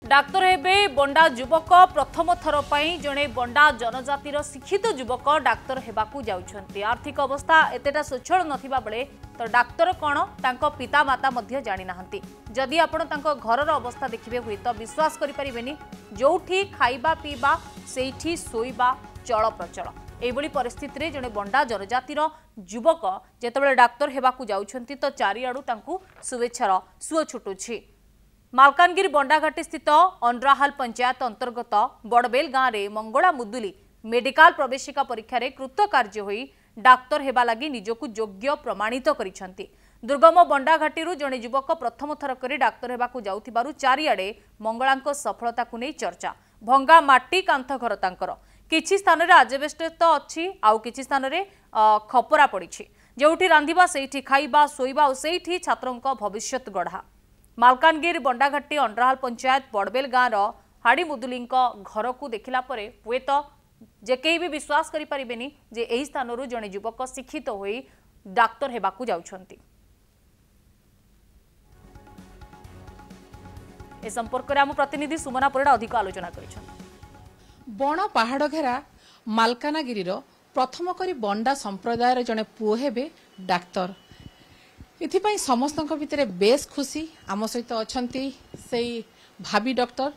Doctor हेबे बंडा युवक प्रथम थर पर जड़े बंडा जनजातिर शिक्षित युवक डाक्तर हेबाकू जाउछंती। आर्थिक अवस्था एतेटा सुचल नथिबा बेले तो डाक्तर कौन तांको पिता माता मध्य जानी नाहंती। जदि आपण तांको घरर अवस्था देखिबे हुई तो विश्वास करि परिबेनी जोठी खाइबा पीबा सेठी सोइबा चल प्रचल। एभली परिस्थिति रे जड़े बंडा जनजातिर युवक जेतेबेले डाक्तर हेबाकू जाउछंती तो चारिआडू तांकू शुभेच्छार सुओ छुटुछि। मालकानगिरी बंडाघाटी स्थित अंड्राहाल पंचायत अंतर्गत बड़बेल गाँव में मंगला मुदुली मेडिकल प्रवेशिका परीक्षा रे कृतकार्य होई डाक्तर हेबा लगी निजकू योग्य प्रमाणित करिसंती। दुर्गम बंडाघाटी जड़े युवक प्रथम थर करी डाक्तर हेबाकू जाउथिबारु चारिआडे मंगलांको सफलता को नहीं चर्चा। भंगा माटी कांथ घर तांकर किछि स्थान रे आजबेस्टस तो अछि आउ किछि स्थान रे खपरा पड़िछि। जोठी रांधिबा सेठी खाइबा सोइबा और सेठी छात्रंक भविष्यत गढ़ा। मालकानगिरी बंडाघाटी अंड्राहाल पंचायत बड़बेल गाँव हाड़ी मुदुली घर को देखला परे हुए तो जे कहीं भी विश्वास करि परिबेनी जे एही स्थानरू जने युवक शिक्षित होई डाक्तर हेबाकू जाउछंती। ए संपर्क रे हम प्रतिनिधि सुमना परिडा अधिक आलोचना करिछन। बण पहाड़ घेरा मालकानगिरी प्रथम करी बंडा संप्रदायर जने पुओ हेबे डाक्तर। इथिपाई समस्त भितर बेस खुशी। आम सहित अच्छा से भाभी डॉक्टर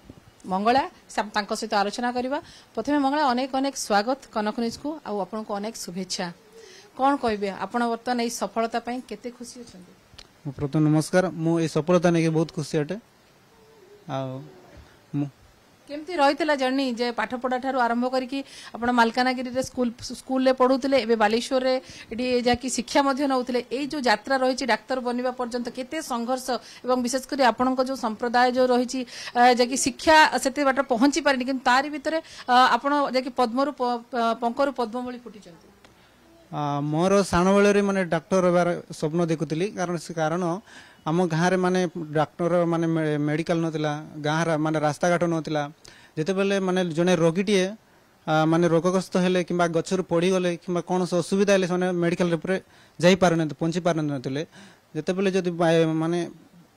मंगला सहित आलोचना करवा। प्रथम मंगला अनेक अनेक स्वागत कनक न्यूज को आपन को अनेक शुभेच्छा। कौन कहबे आपण वर्तमान এই सफलता पाई केते खुशी अछंती? प्रथम नमस्कार। मु ए सफलता ने बहुत खुशी अटे। आ केमती रही जर्नी जे पाठ पढ़ा ठारू आरंभ करके आपण मालकानगिरी रे स्कूल ले पढ़ुतले एबे बालेश्वर रे एडी जाकी शिक्षा मध्य नउतले ए जो यात्रा रही डाक्तर बनिबा पर्यंत केते संघर्ष एवं विशेष कर आपण जो संप्रदाय जो रही जाकी शिक्षा सेते बाट पहुंची पारिनी किंतु तारी भितरे आपण जाकी पद्मरु पंकरु पद्ममूली फुटिचंती। मोर सानो बेले रे माने डॉक्टर होबार स्वप्न देखुतली कारण आम गाँव माने डाक्टर माने मेडिकल नथिला गाँव माने रास्ता घाट नथिला। जेते बेले माने जने रोगीटीए माने रोगग्रस्त हेले किंबा गछर पड़ी गले किंबा कौन असुविधा हेले माने मेडिकल रे जाई पारने पहुंची पारने नथिले। जेते बेले जदि माने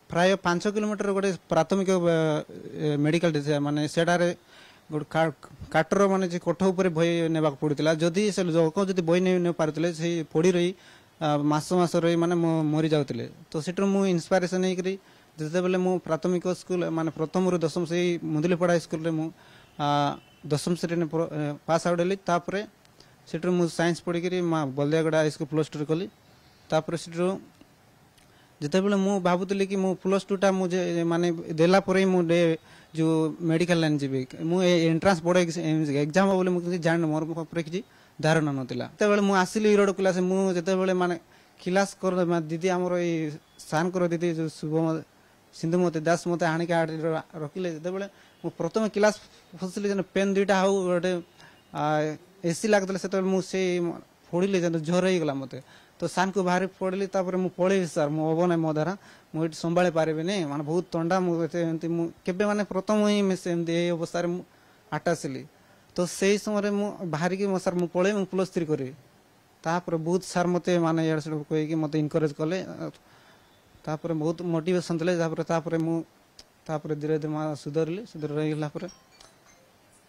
प्राय 5 किलोमीटर गोटे प्राथमिक मेडिकल माने सेडारे गोटे काटर माने जे कोठ ऊपर बही नेबा पड़ुतला। जदि से लोक जदि बही नै पारुतले से पड़ी रही मास मास रही माने मरी जाउतले। तो सेटर मु इंस्पिरेशन हे करी जते बेले मु प्राथमिक स्कूल माने प्रथम रु दशम से मुदुली पड़ा स्कूल रे मु दशम श्रेणी पास आउट हेली। तापरे सेटर मु साइंस पढ़ी करी बलदियागड़ा हाई स्कूल +2 कली। तापरे सेटर जते बेले मु भाबुतली कि मु +2 टा मुझे माने देला परे मु जो मेडिकल लाइन जीबी मु एंट्रेंस पड़े एग्जाम बोले मु जान मोर ऊपर किछि धारणा नथिला। तेबेले मु आसिली इरोड क्लास मु जेतेबेले माने क्लास कर दीदी हमर ए सान कर दीदी जो शुभ सिंधुमती दास मते हानि के रखिले जेतेबेले मु प्रथम क्लास फसली जने पेन दुईटा हाउ गोटे एसी लागतले सेते मु से फोड़िले जने झर हे गेला मते। तो सान को बाहर पड़ली तापर मु पळे सर मु होबो नै मो धारा मु एट संभाळे पारेबे नै माने बहुत तंडा मु एते मु केबे माने प्रथम ही में से ए अवस्था रे मु आटासिली। तो से समय मु बाहर की सर मु पळे मु +3 करी तापर बहुत सर मते माने यार सब कहि कि मते इनकरेज कले तापर बहुत मोटिवेशन देले तापर मु तापर धीरे धीरे सुधर रहिला पर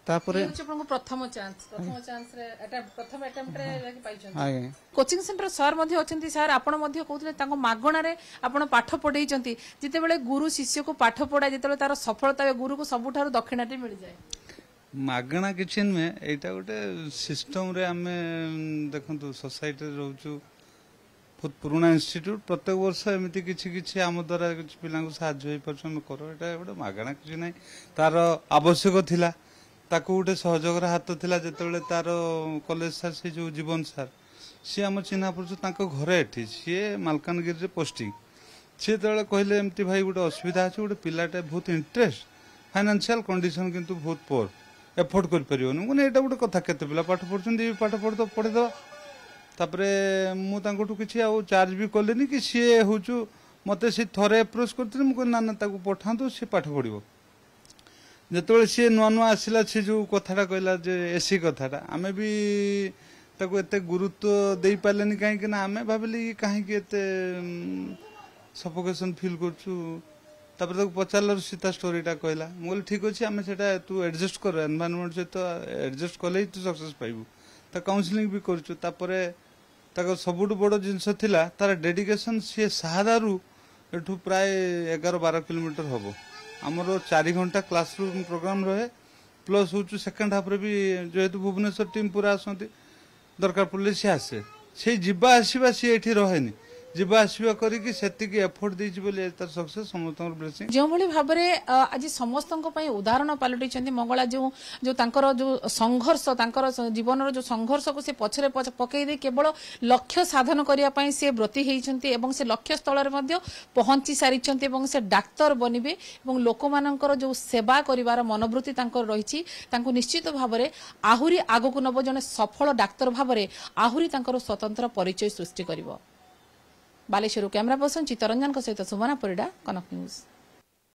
तापर प्रथम चांस रे प्रथम अटेम्प्ट रे लागी पाइछन। कोचिंग सेंटर सर मध्ये अछंती सर आपण मध्ये कहउतले ताको मागणा रे आपण पाठ पढैचंती जिते बेले गुरु शिष्य को पाठ पढा जिते तार सफलता गुरु को सबुठारु दक्षिणाटी मिल जाए मागणा किछि नुहे एटा गोटे सिस्टम रे आमे देखंतु सोसाइटी रहउछु बहुत पुराना इंस्टीट्यूट प्रत्येक वर्ष एमती किछि किछि आम द्वारा किछि पिला को साहाय्य होई परछन करो एटा गोटे मागणा किछि नै तार आवश्यक थिला ताको गोटे सहयोगर हाथ थिला जेतेबेले तार कॉलेज सर से जो जीवन सर सी आम चिन्हा पड़छ ताको घरे एठी सी मालकानगिरी रे पोस्टिंग सी तळे कहले एमती भाई गोटे असुविधा अछि गोटे पिलाटे बहुत इंटरेस्ट फाइनेंशियल कंडीशन किंतु बहुत पोर एफोर्ड कर परियोनु माने एटा गोटे कथा केते पिला पाठ पढछन दी पाठ पढ तो पढे दो तापरे मु तांकोटु किछि आ चार्ज भी करलेनी कि सी होचु मते सी थरे अप्रोच करथिन मु ना ना ताको पठांतो सी पाठ पढिबो जेतबेले सी नुआ नुआ आसिला सी जो कथाटा कहला जे एसी कथाटा आमे भी ताको एते गुरुत्व देई पालेनी काहे कि ना आमे भाबली काहे कि एते सफोकेशन फील करछु तापर ताको पचारल सीता स्टोरीटा कहला मुझे ठीक अच्छे आम से तू एडजस्ट कर एनवायरनमेंट सहित एडजस्ट कले तू सक्सेस पाइबू ता काउंसलिंग भी करछु तापरे ताको सबुठ बड़ जिनस थिला तार डेडिकेशन सी साहादारू एठू प्राय 11-12 किलोमीटर हम आमर 4 घंटा क्लासरूम प्रोग्राम रहे प्लस हूँ सेकेंड हाफ रे भी जेहेतु भुवनेश्वर टीम पूरा आसती दरकार पड़े सी आसे से जीवा आसवा सी एठी रहेनी जीवा आसवा करिकी सेतिकी एफर्ट देछि बोले तार सक्सेस समस्तर ब्लेसिंग जो भली भाबरे आज समस्तଙ୍କ ପାଇଁ उदाहरण पालटिଛନ୍ତି मंगला जो जो तांकर जो संघर्ष तांकर जीवनर जो संघर्ष को से पछरे पकई दे केवल लक्ष्य साधन करिया ପାଇଁ से ब्रती हेइଛନ୍ତି एवं से लक्ष्य स्थल रे मध्ये पहुंची सारिଛନ୍ତି एवं से डाक्टर बनिबे एवं लोक मानकर जो सेवा करिवार मनोवृत्ति तांकर रहिछि तांको निश्चित भाबरे आहुरी आगो को नब जने सफल डाक्टर भाबरे आहुरी तांकर स्वतंत्र परिचय सृष्टि करिवो। बालेश्वर कैमरा पर्सन चित्तरंजन सहित सुमना परिडा कनक न्यूज।